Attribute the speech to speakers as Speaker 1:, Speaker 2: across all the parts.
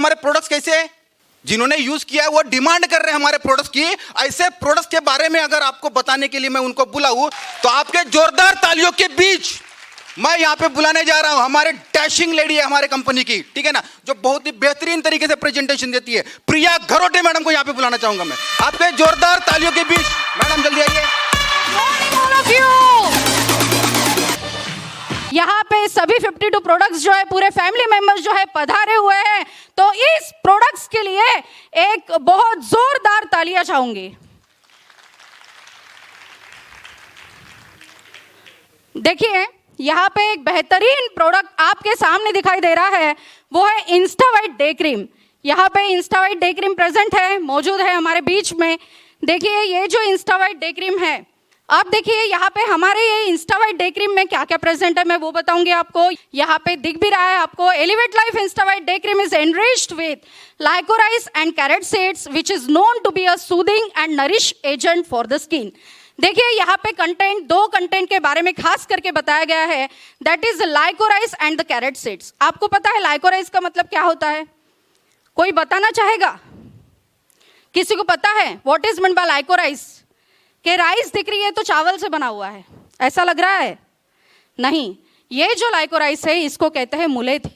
Speaker 1: हमारे प्रोडक्ट्स कैसे हैं, जिन्होंने यूज किया है वो डिमांड कर रहे हैं हमारे प्रोडक्ट्स की। ऐसे प्रोडक्ट्स के बारे में अगर आपको बताने के लिए मैं उनको बुलाऊं तो आपके जोरदार तालियों के बीच मैं यहाँ पे बुलाने जा रहा हूं हमारे डैशिंग लेडी है हमारे कंपनी की, ठीक है ना, जो बहुत ही बेहतरीन तरीके से प्रेजेंटेशन देती है, प्रिया घरोटे मैडम को यहाँ पे बुलाना चाहूंगा मैं आपके जोरदार तालियों के बीच। मैडम जल्दी आइए।
Speaker 2: यहाँ पे सभी 52 प्रोडक्ट्स जो है पूरे फैमिली मेंबर्स जो है पधारे हुए हैं, तो इस प्रोडक्ट्स के लिए एक बहुत जोरदार तालियां चाहूंगी। देखिए यहाँ पे एक बेहतरीन प्रोडक्ट आपके सामने दिखाई दे रहा है, वो है इंस्टा वाइट डे क्रीम। यहाँ पे Insta white day cream present है, मौजूद है हमारे बीच में। देखिए ये जो इंस्टा वाइट डे क्रीम है, आप देखिए यहाँ पे हमारे ये इंस्टा वाइट डे क्रीम में क्या क्या प्रेजेंट है मैं वो बताऊंगी आपको। यहाँ पे दिख भी रहा है आपको, elevate life insta white day cream is enriched with liquorice and carrot seeds which is known to be a soothing and nourish agent for the skin. देखिए यहाँ पे कंटेंट, दो कंटेंट के बारे में खास करके बताया गया है, that is liquorice and the carrot seeds. आपको पता है लाइकोराइस का मतलब क्या होता है? कोई बताना चाहेगा? किसी को पता है व्हाट इज मींट बाय लाइकोराइस? कि राइस दिख रही है तो चावल से बना हुआ है, ऐसा लग रहा है? नहीं, ये जो लाइकोराइस है इसको कहते हैं मुलेठी।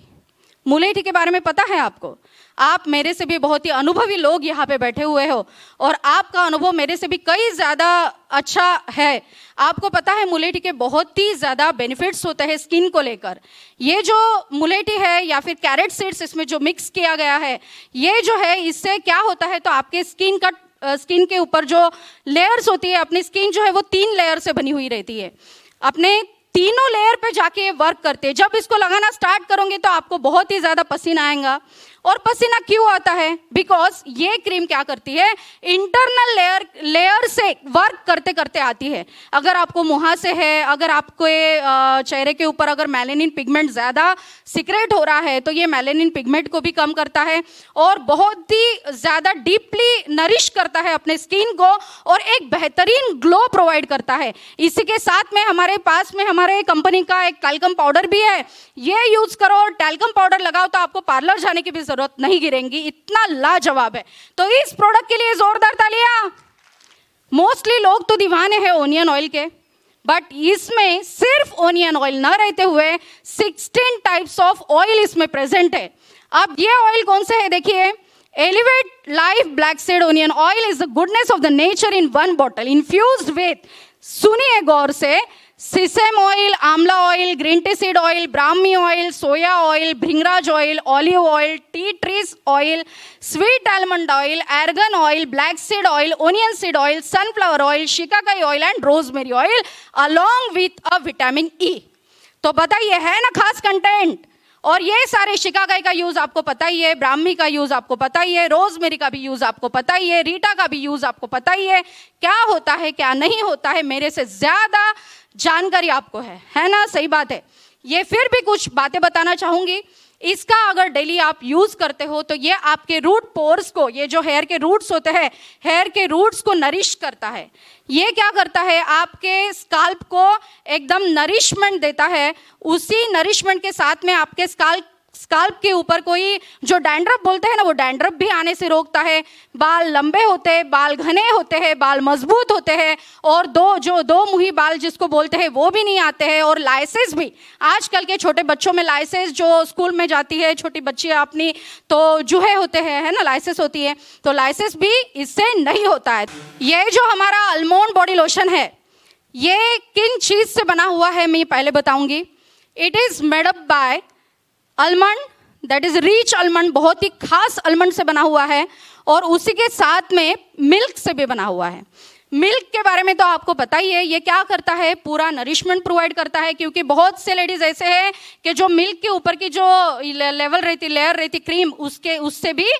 Speaker 2: मुलेठी के बारे में पता है आपको? आप मेरे से भी बहुत ही अनुभवी लोग यहाँ पे बैठे हुए हो और आपका अनुभव मेरे से भी कई ज़्यादा अच्छा है। आपको पता है मुलेठी के बहुत ही ज़्यादा बेनिफिट्स होते हैं स्किन को लेकर। ये जो मुलेठी है या फिर कैरेट सीड्स इसमें जो मिक्स किया गया है, ये जो है इससे क्या होता है तो आपके स्किन के ऊपर जो लेयर्स होती है, अपनी स्किन जो है वो 3 लेयर से बनी हुई रहती है। अपने तीनों लेयर पे जाके ये वर्क करते हैं। जब इसको लगाना स्टार्ट करोगे तो आपको बहुत ही ज़्यादा पसीना आएगा। और पसीना क्यों आता है? बिकॉज ये क्रीम क्या करती है, इंटरनल लेयर से वर्क करते करते आती है। अगर आपको मुहासे है, अगर आपको चेहरे के ऊपर अगर मेलानिन पिगमेंट ज़्यादा सिक्रेट हो रहा है तो ये मेलानिन पिगमेंट को भी कम करता है और बहुत ही ज़्यादा डीपली नरिश करता है अपने स्किन को और एक बेहतरीन ग्लो प्रोवाइड करता है। इसी के साथ में हमारे पास में हमारे कंपनी का एक टैल्कम पाउडर भी है, ये यूज़ करो और टैल्कम पाउडर लगाओ तो आपको पार्लर जाने की भी जरूरत नहीं गिरेंगी, इतना लाजवाब है। तो इस प्रोडक्ट के लिए जोरदार तालियां। मोस्टली लोग तो दीवाने हैं ओनियन ऑयल के, बट इसमें सिर्फ ओनियन ऑयल ना रहते हुए 16 टाइप्स ऑफ ऑयल इसमें प्रेजेंट है। अब ये ऑयल कौन से है देखिए, elevate life black seed onion oil is the goodness of the nature in one bottle infused with, सुनिए गौर से, sesame oil, amla oil, green tea seed oil, brahmi oil, soya oil, bhringraj oil, olive oil, tea trees oil, sweet almond oil, argan oil, black seed oil, onion seed oil, sunflower oil, shikakai oil and rosemary oil along with a vitamin E. तो बताइए है ना खास content. और ये सारे शिकाकाई का use आपको पता ही है, ब्राह्मी का यूज आपको पता ही है, रोजमेरी का भी यूज आपको पता ही है, रीटा का भी यूज आपको पता ही है। क्या होता है क्या नहीं होता है मेरे से ज्यादा जानकारी आपको है ना? सही बात है। ये फिर भी कुछ बातें बताना चाहूंगी। इसका अगर डेली आप यूज करते हो तो ये आपके रूट पोर्स को, ये जो हेयर के रूट्स होते हैं, हेयर के रूट्स को नरिश करता है। ये क्या करता है, आपके स्काल्प को एकदम नरिशमेंट देता है। उसी नरिशमेंट के साथ में आपके स्काल्प के ऊपर कोई जो डैंड्रफ बोलते हैं ना, वो डैंड्रफ भी आने से रोकता है। बाल लंबे होते हैं, बाल घने होते हैं, बाल मजबूत होते हैं और दो मुही बाल जिसको बोलते हैं वो भी नहीं आते हैं। और लाइसेस भी, आजकल के छोटे बच्चों में लाइसेस, जो स्कूल में जाती है छोटी बच्चियाँ अपनी, तो जुहे होते हैं, है ना, लाइसेस होती है, तो लाइसेस भी इससे नहीं होता है। ये जो हमारा आलमंड बॉडी लोशन है, ये किन चीज़ से बना हुआ है मैं पहले बताऊंगी। It is made up by almond, that is rich almond, बहुत ही खास आलमंड से बना हुआ है और उसी के साथ में मिल्क से भी बना हुआ है। मिल्क के बारे में तो आपको पता ही है, ये क्या करता है, पूरा नरिशमेंट प्रोवाइड करता है। क्योंकि बहुत से लेडीज ऐसे हैं कि जो मिल्क के ऊपर की जो लेवल रहती, लेयर रहती क्रीम, उससे भी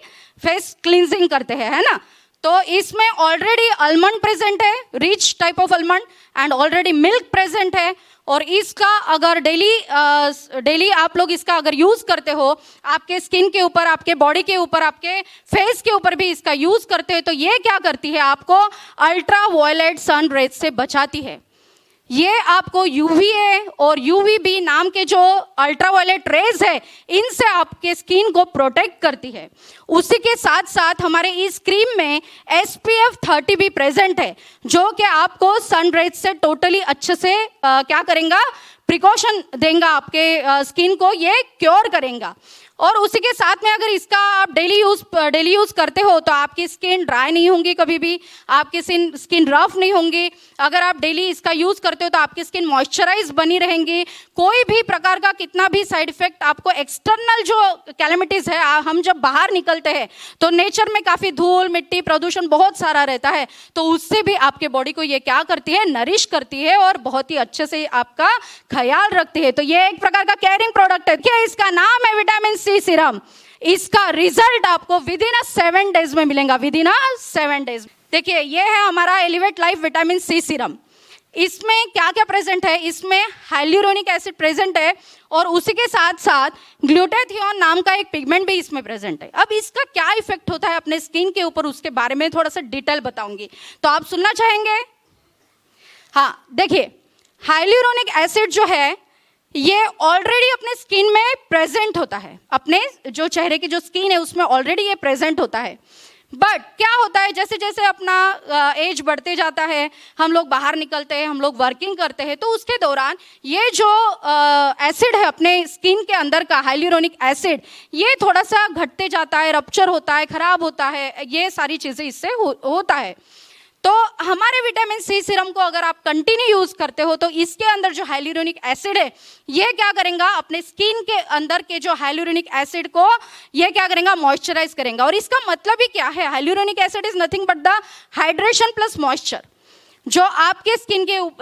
Speaker 2: फेस क्लींजिंग करते हैं, है ना। तो इसमें ऑलरेडी आलमंड प्रेजेंट है, rich type of almond, and already milk present है। और इसका अगर डेली आप लोग इसका अगर यूज़ करते हो, आपके स्किन के ऊपर, आपके बॉडी के ऊपर, आपके फेस के ऊपर भी इसका यूज़ करते हो, तो ये क्या करती है, आपको अल्ट्रा वायलेट सन रेज से बचाती है। ये आपको यूवीए और यूवीबी नाम के जो अल्ट्रावायलेट रेज है इनसे आपके स्किन को प्रोटेक्ट करती है। उसी के साथ साथ हमारे इस क्रीम में SPF 30 भी प्रेजेंट है, जो कि आपको सन रेज से टोटली अच्छे से क्या करेगा, प्रिकॉशन देगा, आपके स्किन को ये क्योर करेगा। और उसी के साथ में अगर इसका आप डेली यूज़ करते हो तो आपकी स्किन ड्राई नहीं होंगी, कभी भी आपकी स्किन रफ नहीं होंगी। अगर आप डेली इसका यूज़ करते हो तो आपकी स्किन मॉइस्चराइज बनी रहेंगी। कोई भी प्रकार का कितना भी साइड इफेक्ट आपको एक्सटर्नल जो कैलेमिटीज़ है, हम जब बाहर निकलते हैं तो नेचर में काफ़ी धूल मिट्टी प्रदूषण बहुत सारा रहता है, तो उससे भी आपके बॉडी को ये क्या करती है, नरिश करती है और बहुत ही अच्छे से आपका ख्याल रखती है। तो ये एक प्रकार का केयरिंग प्रोडक्ट है। क्या इसका नाम है विटामिन सी सीरम। इसका रिजल्ट आपको विद इन 7 डेज में मिलेगा, विद इन 7 डेज। देखिए ये है हमारा Elevate Life vitamin C serum. इसमें क्या क्या प्रेजेंट है, इसमें हाइल्यूरोनिक एसिड प्रेजेंट है और उसी के साथ साथ ग्लूटाथियोन नाम का एक पिगमेंट भी इसमें प्रेजेंट है। अब इसका क्या इफेक्ट होता है अपने स्किन के ऊपर, उसके बारे में थोड़ा सा डिटेल बताऊंगी, तो आप सुनना चाहेंगे? हाँ, देखिए हाइल्यूरोनिक एसिड जो है ये ऑलरेडी अपने स्किन में प्रेजेंट होता है, अपने जो चेहरे की जो स्किन है उसमें ऑलरेडी ये प्रेजेंट होता है। बट क्या होता है, जैसे जैसे अपना एज बढ़ते जाता है, हम लोग बाहर निकलते हैं, हम लोग वर्किंग करते हैं, तो उसके दौरान ये जो एसिड है अपने स्किन के अंदर का हाइल्यूरोनिक एसिड, ये थोड़ा सा घटते जाता है, रप्चर होता है, खराब होता है, ये सारी चीज़ें इससे होता है। तो हमारे विटामिन सी सीरम को अगर आप कंटिन्यू यूज करते हो तो इसके अंदर जो हाइल्यूरोनिक एसिड है ये क्या करेगा, अपने स्किन के अंदर के जो हाइल्यूरोनिक एसिड को ये क्या करेगा, मॉइस्चराइज करेगा। और इसका मतलब ही क्या है, hyaluronic acid is nothing but the hydration plus moisture. जो आपके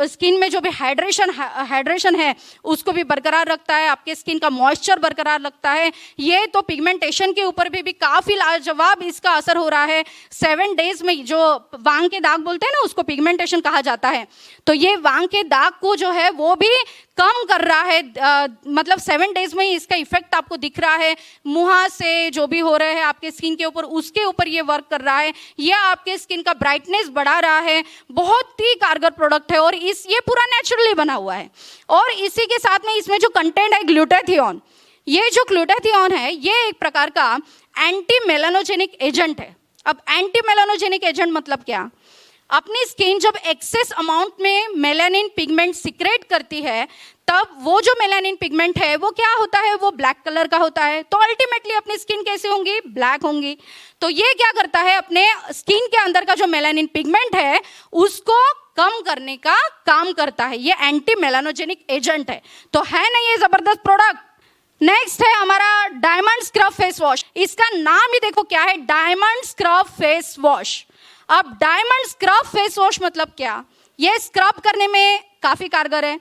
Speaker 2: स्किन में जो भी हाइड्रेशन है उसको भी बरकरार रखता है, आपके स्किन का मॉइस्चर बरकरार रखता है। ये तो पिगमेंटेशन के ऊपर भी काफ़ी लाजवाब इसका असर हो रहा है। 7 डेज में जो वांग के दाग बोलते हैं ना, उसको पिगमेंटेशन कहा जाता है। तो ये वांग के दाग को जो है वो भी कम कर रहा है, मतलब 7 डेज में ही इसका इफेक्ट आपको दिख रहा है। मुहां से जो भी हो रहे हैं आपके स्किन के ऊपर, उसके ऊपर ये वर्क कर रहा है। ये आपके स्किन का ब्राइटनेस बढ़ा रहा है। बहुत ही कारगर प्रोडक्ट है और ये पूरा नेचुरली बना हुआ है। और इसी के साथ में इसमें जो कंटेंट है ग्लूटाथियोन, ये जो ग्लूटाथियोन है ये एक प्रकार का एंटी मेलानोजेनिक एजेंट है। अब एंटी मेलानोजेनिक एजेंट मतलब क्या, अपनी स्किन जब एक्सेस अमाउंट में मेलानिन पिगमेंट सिक्रेट करती है तब वो जो मेलानिन पिगमेंट है वो क्या होता है, वो ब्लैक कलर का होता है। तो अल्टीमेटली अपनी स्किन कैसी होंगी, ब्लैक होंगी। तो ये क्या करता है, अपने स्किन के अंदर का जो मेलानिन पिगमेंट है उसको कम करने का काम करता है। ये एंटी मेलानोजेनिक एजेंट है। तो है ना ये जबरदस्त प्रोडक्ट। नेक्स्ट है हमारा डायमंड स्क्रब फेस वॉश। इसका नाम ही देखो क्या है, डायमंड स्क्रब फेस वॉश। अब डायमंड स्क्रब फेस वॉश मतलब क्या, ये स्क्रब करने में काफ़ी कारगर है।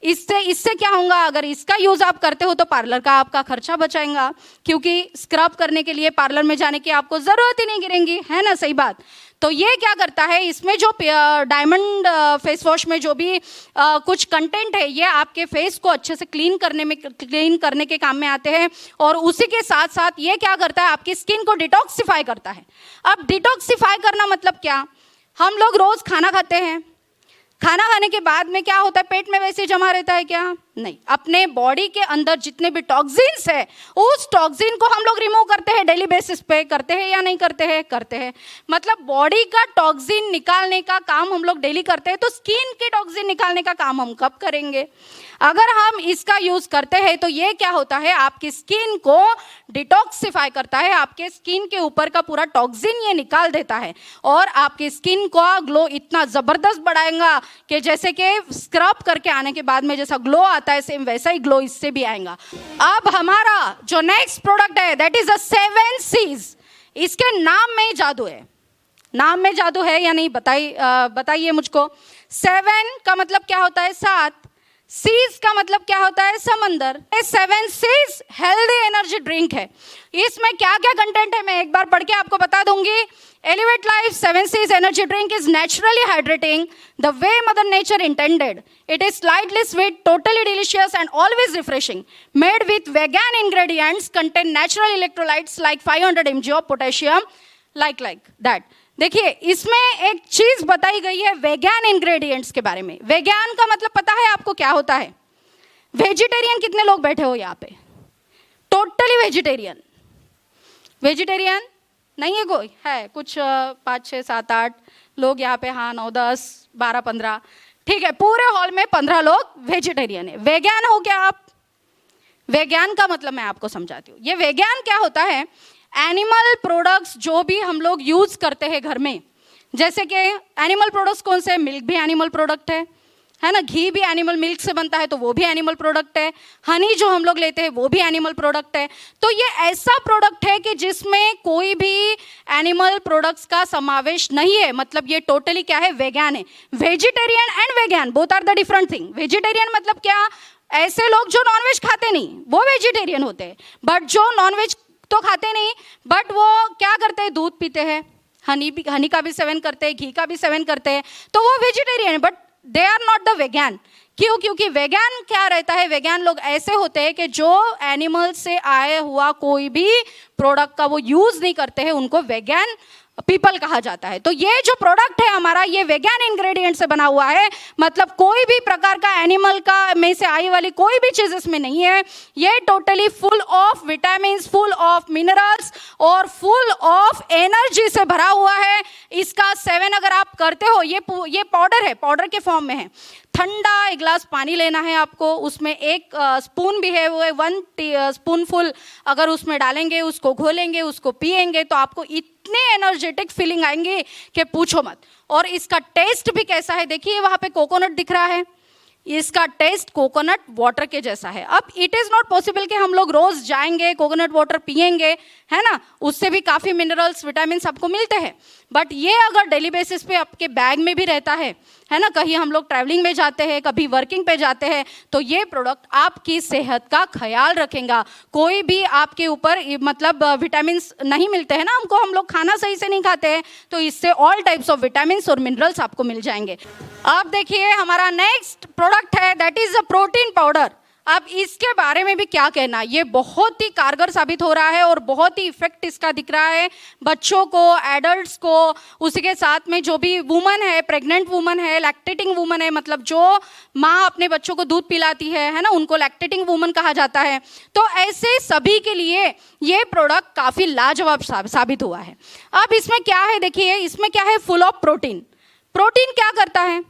Speaker 2: इससे क्या होगा, अगर इसका यूज़ आप करते हो तो पार्लर का आपका खर्चा बचाएगा, क्योंकि स्क्रब करने के लिए पार्लर में जाने की आपको ज़रूरत ही नहीं गिरेंगी, है ना, सही बात। तो ये क्या करता है, इसमें जो डायमंड फेस वॉश में जो भी कुछ कंटेंट है ये आपके फेस को अच्छे से क्लीन करने के काम में आते हैं। और उसी के साथ साथ ये क्या करता है, आपकी स्किन को डिटॉक्सिफाई करता है। अब डिटॉक्सिफाई करना मतलब क्या, हम लोग रोज़ खाना खाते हैं, खाना खाने के बाद में क्या होता है, पेट में वैसे जमा रहता है क्या, नहीं। अपने बॉडी के अंदर जितने भी टॉक्सिन्स है उस टॉक्सिन को हम लोग रिमूव करते हैं डेली बेसिस पे। करते हैं या नहीं करते हैं, करते हैं। मतलब बॉडी का टॉक्सिन निकालने का काम हम लोग डेली करते हैं, तो स्किन के टॉक्सिन निकालने का काम हम कब करेंगे, अगर हम इसका यूज करते हैं। तो ये क्या होता है, आपकी स्किन को डिटॉक्सिफाई करता है, आपके स्किन के ऊपर का पूरा टॉक्सिन ये निकाल देता है और आपकी स्किन का ग्लो इतना जबरदस्त बढ़ाएगा कि जैसे कि स्क्रब करके आने के बाद में जैसा ग्लो आता है सेम वैसा ही ग्लो इससे भी आएगा। अब हमारा जो नेक्स्ट प्रोडक्ट है दैट इज द 7 सीज। इसके नाम में ही जादू है। नाम में जादू है या नहीं, बताइए मुझको। 7 का मतलब क्या होता है, 7। सीज का मतलब क्या होता है, समंदर। 7 सीज हेल्दी एनर्जी ड्रिंक है। इसमें क्या क्या कंटेंट है मैं एक बार पढ़ के आपको बता दूंगी। Elevate Life 7 Seas energy drink is naturally hydrating the way Mother Nature intended. It is slightly sweet, totally delicious and always refreshing. Made with vegan ingredients, contain natural electrolytes like 500 mg of potassium, like that. देखिए इसमें एक चीज बताई गई है vegan ingredients के बारे में। वेगन का मतलब पता है आपको क्या होता है? वेजिटेरियन कितने लोग बैठे हो यहाँ पे? Totally vegetarian? वेजिटेरियन नहीं है कोई? है कुछ 5 6 7 8 लोग यहाँ पे, हाँ 9 10 12 15, ठीक है, पूरे हॉल में 15 लोग वेजिटेरियन है। वेगन हो क्या आप? वेगन का मतलब मैं आपको समझाती हूँ। ये वेगन क्या होता है? एनिमल प्रोडक्ट्स जो भी हम लोग यूज करते हैं घर में, जैसे कि एनिमल प्रोडक्ट्स कौन से? मिल्क भी एनिमल प्रोडक्ट है ना, घी भी एनिमल मिल्क से बनता है तो वो भी एनिमल प्रोडक्ट है, हनी जो हम लोग लेते हैं वो भी एनिमल प्रोडक्ट है। तो ये ऐसा प्रोडक्ट है कि जिसमें कोई भी एनिमल प्रोडक्ट्स का समावेश नहीं है, मतलब ये टोटली क्या है? वेगन है। Vegetarian and vegan both are the different thing. Vegetarian मतलब क्या? ऐसे लोग जो नॉनवेज खाते नहीं वो वेजिटेरियन होते हैं, बट जो नॉनवेज तो खाते नहीं बट वो क्या करते हैं? दूध पीते हैं, हनी का भी सेवन करते हैं, घी का भी सेवन करते हैं, तो वो वेजिटेरियन है, but they are not the vegan. क्यों? क्योंकि वेगन क्या रहता है? वेगन लोग ऐसे होते हैं कि जो एनिमल से आया हुआ कोई भी प्रोडक्ट का वो यूज नहीं करते हैं, उनको वेगन पीपल कहा जाता है। तो ये जो प्रोडक्ट है हमारा, ये वेगन इंग्रेडिएंट से बना हुआ है, मतलब कोई भी प्रकार का एनिमल का में से आई वाली कोई भी चीज इसमें नहीं है। ये totally full of vitamin, full of minerals और फुल ऑफ एनर्जी से भरा हुआ है। इसका सेवन अगर आप करते हो, ये पाउडर है, पाउडर के फॉर्म में है। ठंडा एक गिलास पानी लेना है आपको, उसमें एक स्पून भी है, वो 1 स्पूनफुल अगर उसमें डालेंगे, उसको घोलेंगे, उसको पिएंगे तो आपको इतने एनर्जेटिक फीलिंग आएंगे कि पूछो मत। और इसका टेस्ट भी कैसा है? देखिए वहाँ पे कोकोनट दिख रहा है, इसका टेस्ट कोकोनट वाटर के जैसा है। अब इट इज़ नॉट पॉसिबल कि हम लोग रोज जाएंगे कोकोनट वाटर पिएंगे, है ना, उससे भी काफ़ी मिनरल्स विटामिन आपको मिलते हैं, बट ये अगर डेली बेसिस पे आपके बैग में भी रहता है ना, कहीं हम लोग ट्रैवलिंग में जाते हैं, कभी वर्किंग पे जाते हैं, तो ये प्रोडक्ट आपकी सेहत का ख्याल रखेगा। कोई भी आपके ऊपर मतलब विटामिन नहीं मिलते हैं ना हमको, हम लोग खाना सही से नहीं खाते हैं, तो इससे ऑल टाइप्स ऑफ विटामिन और मिनरल्स आपको मिल जाएंगे। अब देखिए हमारा नेक्स्ट प्रोडक्ट है, that is a protein powder. अब इसके बारे में भी क्या कहना, ये बहुत ही कारगर साबित हो रहा है और बहुत ही इफेक्ट इसका दिख रहा है बच्चों को, एडल्ट्स को, उसी के साथ में जो भी वुमन है, प्रेग्नेंट वुमन है, लैक्टेटिंग वुमन है, मतलब जो माँ अपने बच्चों को दूध पिलाती है ना, उनको लैक्टेटिंग वुमन कहा जाता है। तो ऐसे सभी के लिए ये प्रोडक्ट काफ़ी लाजवाब साबित हुआ है। अब इसमें क्या है, देखिए इसमें क्या है, फुल ऑफ प्रोटीन। प्रोटीन क्या करता है?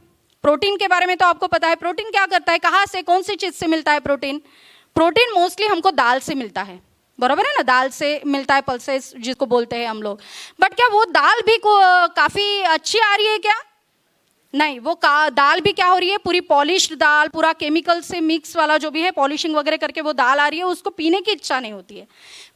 Speaker 2: प्रोटीन के बारे में तो आपको पता है। प्रोटीन क्या करता है, कहाँ से, कौन सी चीज़ से मिलता है प्रोटीन? प्रोटीन मोस्टली हमको दाल से मिलता है, बराबर है ना, दाल से मिलता है, पल्सेस जिसको बोलते हैं हम लोग। बट क्या वो दाल भी काफ़ी अच्छी आ रही है क्या? नहीं, वो दाल भी क्या हो रही है, पूरी पॉलिश्ड दाल, पूरा केमिकल से मिक्स वाला जो भी है, पॉलिशिंग वगैरह करके वो दाल आ रही है, उसको पीने की इच्छा नहीं होती है।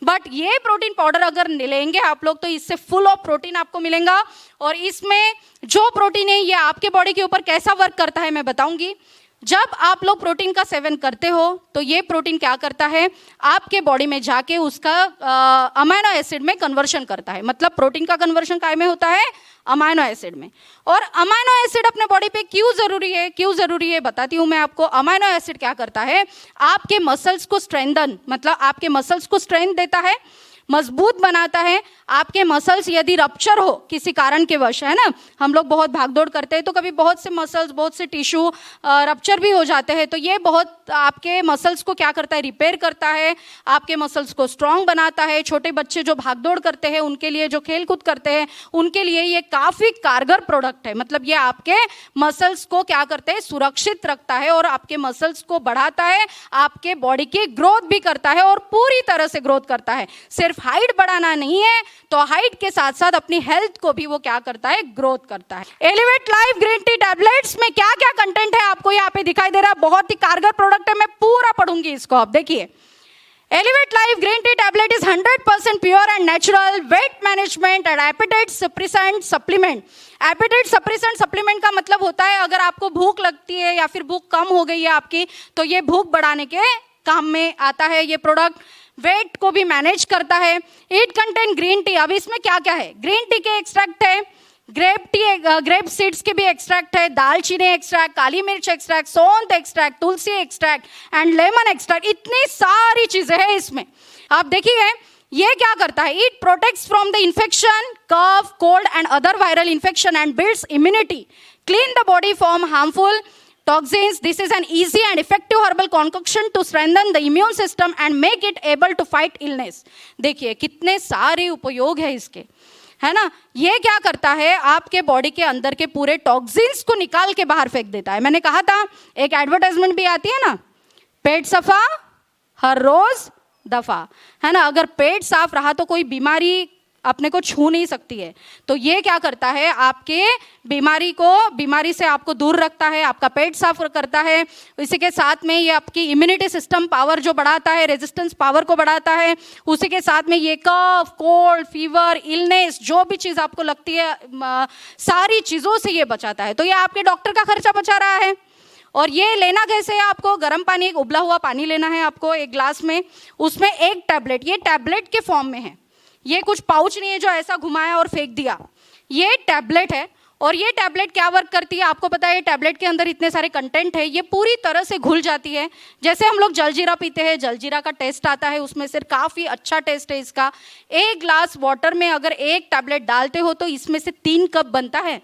Speaker 2: बट ये प्रोटीन पाउडर अगर लेंगे आप लोग तो इससे फुल ऑफ प्रोटीन आपको मिलेगा। और इसमें जो प्रोटीन है ये आपके बॉडी के ऊपर कैसा वर्क करता है मैं बताऊंगी। जब आप लोग प्रोटीन का सेवन करते हो तो ये प्रोटीन क्या करता है, आपके बॉडी में जाके उसका अमाइनो एसिड में कन्वर्शन करता है। मतलब प्रोटीन का कन्वर्शन काय में होता है, अमाइनो एसिड में। और अमाइनो एसिड अपने बॉडी पे क्यों ज़रूरी है बताती हूँ मैं आपको। अमाइनो एसिड क्या करता है, आपके मसल्स को स्ट्रेंथन, मतलब आपके मसल्स को स्ट्रेंथ देता है, मजबूत बनाता है। आपके मसल्स यदि रप्चर हो किसी कारण के वश, है ना, हम लोग बहुत भागदौड़ करते हैं तो कभी बहुत से मसल्स, बहुत से टिश्यू रप्चर भी हो जाते हैं, तो ये बहुत आपके मसल्स को क्या करता है, रिपेयर करता है, आपके मसल्स को स्ट्रांग बनाता है। छोटे बच्चे जो भागदौड़ करते हैं उनके लिए, जो खेल कूद करते हैं उनके लिए ये काफ़ी कारगर प्रोडक्ट है। मतलब ये आपके मसल्स को क्या करते हैं, सुरक्षित रखता है और आपके मसल्स को बढ़ाता है, आपके बॉडी की ग्रोथ भी करता है और पूरी तरह से ग्रोथ करता है। सिर्फ हाइट बढ़ाना नहीं है, तो हाइट के साथ साथ अपनी हेल्थ को भी वो क्या करता है, ग्रोथ करता है। Elevate Life green T tablets में क्या क्या कंटेंट है आपको यहाँ पे दिखाई दे रहा है, बहुत ही कारगर प्रोडक्ट है, मैं पूरा पढ़ूंगी इसको। आप देखिए, elevate Life green tea tablet is 100% pure and natural weight management and appetite suppressant supplement. Appetite suppressant supplement का मतलब होता है अगर आपको भूख लगती है या फिर भूख कम हो गई है आपकी, तो ये भूख बढ़ाने के काम में आता है ये प्रोडक्ट। वेट को भी मैनेज करता है। It contain green tea. अब इसमें क्या क्या है, ग्रीन टी के एक्सट्रैक्ट है, ग्रेप सीड्स के भी एक्सट्रैक्ट है, दालचीनी एक्सट्रैक्ट, काली मिर्च एक्सट्रैक्ट, सौंठ extract, Tulsi extract and lemon extract, इतनी सारी चीजें हैं इसमें। आप देखिए ये क्या करता है? It protects from the infection, cough, cold and other viral infection and builds immunity, clean the body from harmful toxins. This is an easy and effective herbal concoction to strengthen the immune system and make it able to fight illness. देखिए कितने सारे उपयोग है इसके, है ना? ये क्या करता है? आपके बॉडी के अंदर के पूरे टॉक्सिन्स को निकाल के बाहर फेंक देता है. मैंने कहा था एक एडवर्टाइजमेंट भी आती है ना, पेट सफा हर रोज दफा, है ना? अगर पेट साफ रहा तो कोई बीमारी अपने को छू नहीं सकती है. तो ये क्या करता है? आपके बीमारी से आपको दूर रखता है, आपका पेट साफ करता है. इसी के साथ में ये आपकी इम्यूनिटी सिस्टम पावर जो बढ़ाता है, रेजिस्टेंस पावर को बढ़ाता है. उसी के साथ में ये कफ, कोल्ड, फीवर, इलनेस, जो भी चीज़ आपको लगती है सारी चीज़ों से ये बचाता है. तो ये आपके डॉक्टर का खर्चा बचा रहा है. और ये लेना कैसे है? आपको गर्म पानी, एक उबला हुआ पानी लेना है आपको एक ग्लास में, उसमें एक टैबलेट, ये टैबलेट के फॉर्म में है, ये कुछ पाउच नहीं है जो ऐसा घुमाया और फेंक दिया, ये टैबलेट है. और ये टैबलेट क्या वर्क करती है आपको पता है? ये टैबलेट के अंदर इतने सारे कंटेंट है, ये पूरी तरह से घुल जाती है. जैसे हम लोग जलजीरा पीते हैं, जलजीरा का टेस्ट आता है, उसमें से काफ़ी अच्छा टेस्ट है इसका. एक ग्लास वाटर में अगर एक टैबलेट डालते हो तो इसमें से 3 कप बनता है.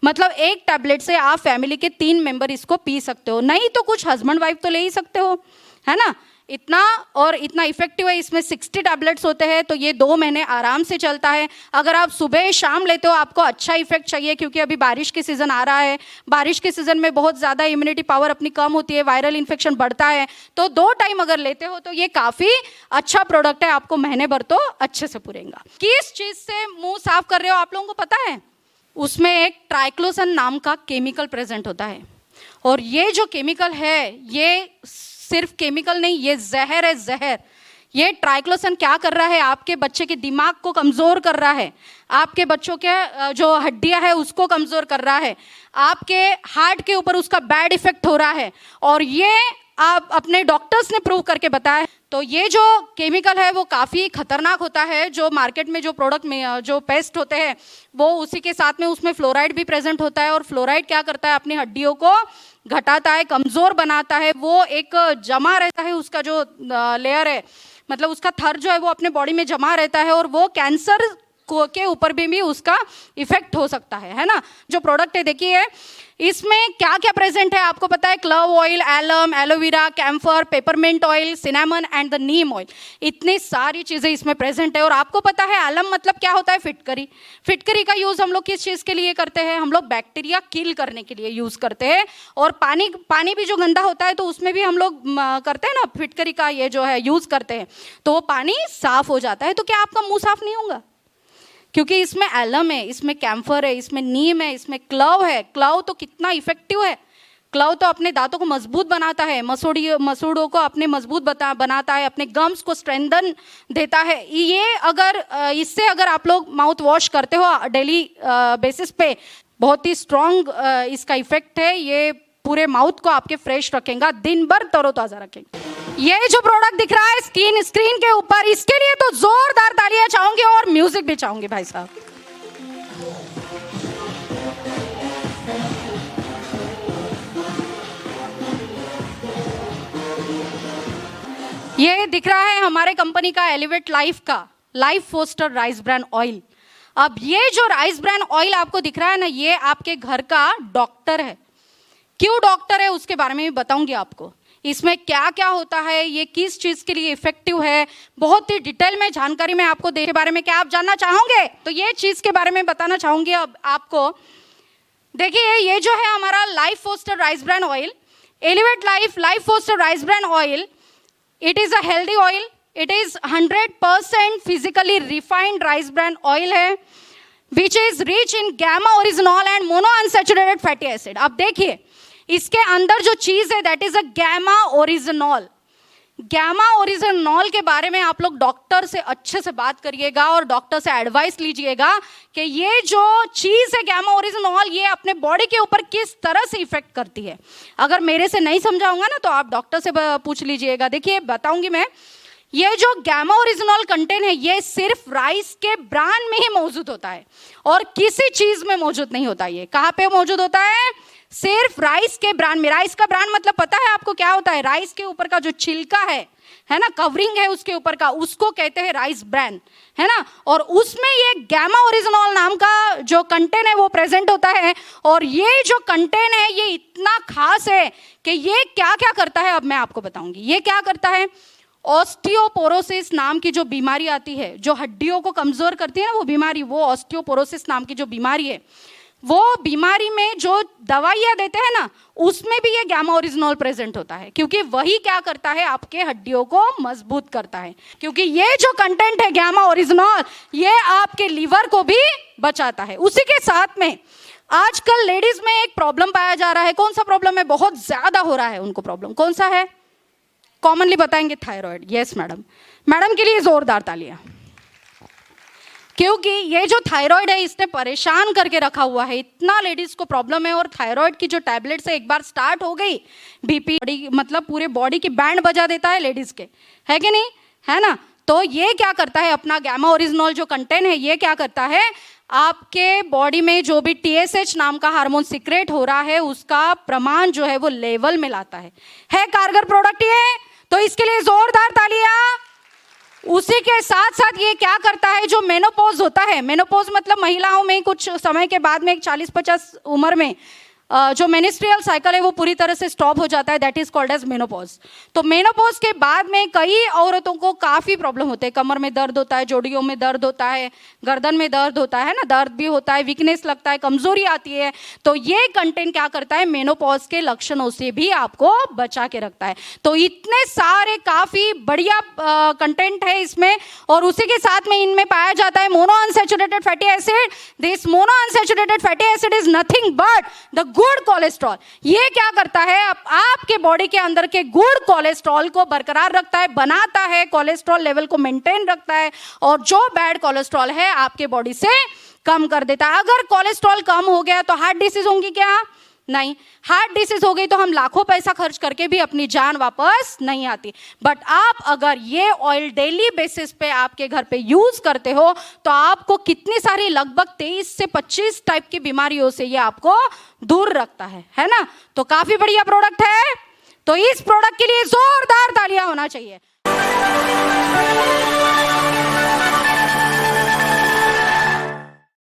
Speaker 2: मतलब एक टैबलेट से आप फैमिली के 3 मेंबर इसको पी सकते हो. नहीं तो कुछ हस्बैंड वाइफ तो ले ही सकते हो, है ना? इतना और इतना इफेक्टिव है. इसमें 60 टैबलेट्स होते हैं, तो ये 2 महीने आराम से चलता है. अगर आप सुबह शाम लेते हो, आपको अच्छा इफेक्ट चाहिए, क्योंकि अभी बारिश के सीज़न आ रहा है. बारिश के सीज़न में बहुत ज़्यादा इम्यूनिटी पावर अपनी कम होती है, वायरल इन्फेक्शन बढ़ता है. तो 2 टाइम अगर लेते हो तो ये काफ़ी अच्छा प्रोडक्ट है, आपको महीने भर तो अच्छे से पूरेगा. किस चीज़ से मुँह साफ कर रहे हो आप लोगों को पता है? उसमें एक ट्राइक्लोसन नाम का केमिकल प्रेजेंट होता है. और ये जो केमिकल है, ये सिर्फ केमिकल नहीं, ये जहर है, जहर. ये ट्राइक्लोसन क्या कर रहा है? आपके बच्चे के दिमाग को कमज़ोर कर रहा है, आपके बच्चों के जो हड्डियां है उसको कमज़ोर कर रहा है, आपके हार्ट के ऊपर उसका बैड इफेक्ट हो रहा है. और ये आप अपने डॉक्टर्स ने प्रूव करके बताया. तो ये जो केमिकल है वो काफ़ी खतरनाक होता है. जो मार्केट में जो प्रोडक्ट में जो पेस्ट होते हैं वो उसी के साथ में उसमें फ्लोराइड भी प्रेजेंट होता है. और फ्लोराइड क्या करता है? अपनी हड्डियों को घटाता है, कमज़ोर बनाता है. वो एक जमा रहता है, उसका जो लेयर है, मतलब उसका थर जो है वो अपने बॉडी में जमा रहता है. और वो कैंसर के ऊपर भी उसका इफेक्ट हो सकता है ना? जो प्रोडक्ट है देखिए इसमें क्या क्या प्रेजेंट है आपको पता है? Clove oil, alum, aloe vera, camphor, peppermint oil, cinnamon and the neem oil. इतनी सारी चीज़ें इसमें प्रेजेंट है. और आपको पता है एलम मतलब क्या होता है? फिटकरी. फिटकरी का यूज़ हम लोग किस चीज़ के लिए करते हैं? हम लोग बैक्टीरिया किल करने के लिए यूज़ करते हैं. और पानी भी जो गंदा होता है तो उसमें भी हम लोग करते हैं ना, फिटकरी का ये जो है यूज़ करते हैं, तो वो पानी साफ हो जाता है. तो क्या आपका मुँह साफ नहीं होगा? क्योंकि इसमें एलम है, इसमें कैम्फर है, इसमें नीम है, इसमें क्लव है. क्लव तो कितना इफेक्टिव है. क्लव तो अपने दांतों को मजबूत बनाता है, मसूड़ों को अपने मजबूत बनाता है, अपने गम्स को स्ट्रेंथन देता है. ये अगर इससे अगर आप लोग माउथ वॉश करते हो डेली बेसिस पे, बहुत ही स्ट्रॉन्ग इसका इफेक्ट है. ये पूरे माउथ को आपके फ्रेश रखेगा, दिन भर तरोताज़ा रखेगा. ये जो प्रोडक्ट दिख रहा है स्क्रीन के ऊपर, इसके लिए तो जोरदार तालियां चाहूंगी और म्यूजिक भी चाहूंगी भाई साहब. ये दिख रहा है हमारे कंपनी का एलिवेट लाइफ का Life poster rice bran oil. अब ये जो राइस ब्रान ऑयल आपको दिख रहा है ना, ये आपके घर का डॉक्टर है. क्यों डॉक्टर है उसके बारे में भी बताऊंगी आपको. इसमें क्या क्या होता है, ये किस चीज़ के लिए इफेक्टिव है, बहुत ही डिटेल में जानकारी मैं आपको देने के बारे में. क्या आप जानना चाहोगे? तो ये चीज़ के बारे में बताना चाहूँगी अब आपको. देखिए ये जो है हमारा life poster rice bran oil, elevate life poster rice bran oil. It is a healthy oil. It is 100% physically refined rice bran oil है, which is rich in gamma oryzanol and mono unsaturated fatty acid. अब देखिए इसके अंदर जो चीज़ है that is a gamma oryzanol. Gamma oryzanol के बारे में आप लोग डॉक्टर से अच्छे से बात करिएगा और डॉक्टर से एडवाइस लीजिएगा कि ये जो चीज़ है गैमा ओरिजिनॉल, ये अपने बॉडी के ऊपर किस तरह से इफेक्ट करती है. अगर मेरे से नहीं समझाऊंगा ना तो आप डॉक्टर से पूछ लीजिएगा. देखिए बताऊंगी मैं. ये जो गैमा ओरिजिनॉल कंटेंट है ये सिर्फ राइस के ब्रांड में ही मौजूद होता है और किसी चीज़ में मौजूद नहीं होता. ये कहाँ पे मौजूद होता है? सिर्फ राइस के ब्रांड में, राइस का ब्रांड मतलब पता है आपको क्या होता है? राइस के ऊपर का जो छिलका है ना, कवरिंग है उसके ऊपर का, उसको कहते हैं राइस ब्रांड, है ना। और उसमें ये गामा ओरिजिनॉल नाम का जो कंटेंट है वो प्रेजेंट होता है। और ये जो कंटेंट है ये इतना खास है कि ये क्या क्या करता है, अब मैं आपको बताऊंगी। ये क्या करता है, ऑस्टियोपोरोसिस नाम की जो बीमारी आती है, जो हड्डियों को कमजोर करती है ना वो बीमारी, वो ऑस्टियोपोरोसिस नाम की जो बीमारी है, वो बीमारी में जो दवाइयां देते हैं ना उसमें भी ये गामा ओरिजिनॉल प्रेजेंट होता है, क्योंकि वही क्या करता है, आपके हड्डियों को मजबूत करता है। क्योंकि ये जो कंटेंट है गामा ओरिजिनॉल, ये आपके लीवर को भी बचाता है। उसी के साथ में आजकल लेडीज में एक प्रॉब्लम पाया जा रहा है। कौन सा प्रॉब्लम है, बहुत ज्यादा हो रहा है उनको प्रॉब्लम, कौन सा है? कॉमनली बताएंगे थायराइड। यस मैडम, मैडम के लिए जोरदार तालियां, क्योंकि ये जो थायराइड है इसने परेशान करके रखा हुआ है। इतना लेडीज को प्रॉब्लम है, और थायराइड की जो टैबलेट्स है एक बार स्टार्ट हो गई, बीपी मतलब पूरे बॉडी की बैंड बजा देता है लेडीज के, है कि नहीं, है ना। तो ये क्या करता है, अपना गामा ओरिजिनॉल जो कंटेंट है ये क्या करता है, आपके बॉडी में जो भी TSH नाम का हार्मोन सिक्रेट हो रहा है उसका प्रमाण जो है वो लेवल में लाता है कारगर प्रोडक्ट ये। तो इसके लिए जोरदार तालियां। उसी के साथ साथ ये क्या करता है, जो मेनोपॉज होता है, मेनोपॉज मतलब महिलाओं में कुछ समय के बाद में 40-50 उम्र में जो मेनिस्ट्रियल साइकिल है वो पूरी तरह से स्टॉप हो जाता है, that is called as menopause. तो मेनोपॉज के बाद में कई औरतों को काफी प्रॉब्लम होते हैं, कमर में दर्द होता है, जोड़ियों में दर्द होता है, गर्दन में दर्द होता है ना, दर्द भी होता है, वीकनेस लगता है, कमजोरी आती है। तो ये कंटेंट क्या करता है, मेनोपॉज के लक्षणों से भी आपको बचा के रखता है। तो इतने सारे काफी बढ़िया कंटेंट है इसमें। और उसी के साथ में इनमें पाया जाता है mono unsaturated fatty acid. This mono unsaturated fatty acid is nothing but the good cholesterol. ये क्या करता है, आपके बॉडी के अंदर के गुड कोलेस्ट्रॉल को बरकरार रखता है, बनाता है, कोलेस्ट्रॉल लेवल को मेंटेन रखता है, और जो बैड कोलेस्ट्रॉल है आपके बॉडी से कम कर देता है। अगर कोलेस्ट्रॉल कम हो गया तो हार्ट डिसीज होंगी क्या? नहीं। हार्ट डिसीज हो गई तो हम लाखों पैसा खर्च करके भी अपनी जान वापस नहीं आती। बट आप अगर ये ऑयल डेली बेसिस पे आपके घर पे यूज करते हो तो आपको कितनी सारी, लगभग 23 से 25 टाइप की बीमारियों से ये आपको दूर रखता है ना। तो काफी बढ़िया प्रोडक्ट है। तो इस प्रोडक्ट के लिए जोरदार तालियां होना चाहिए।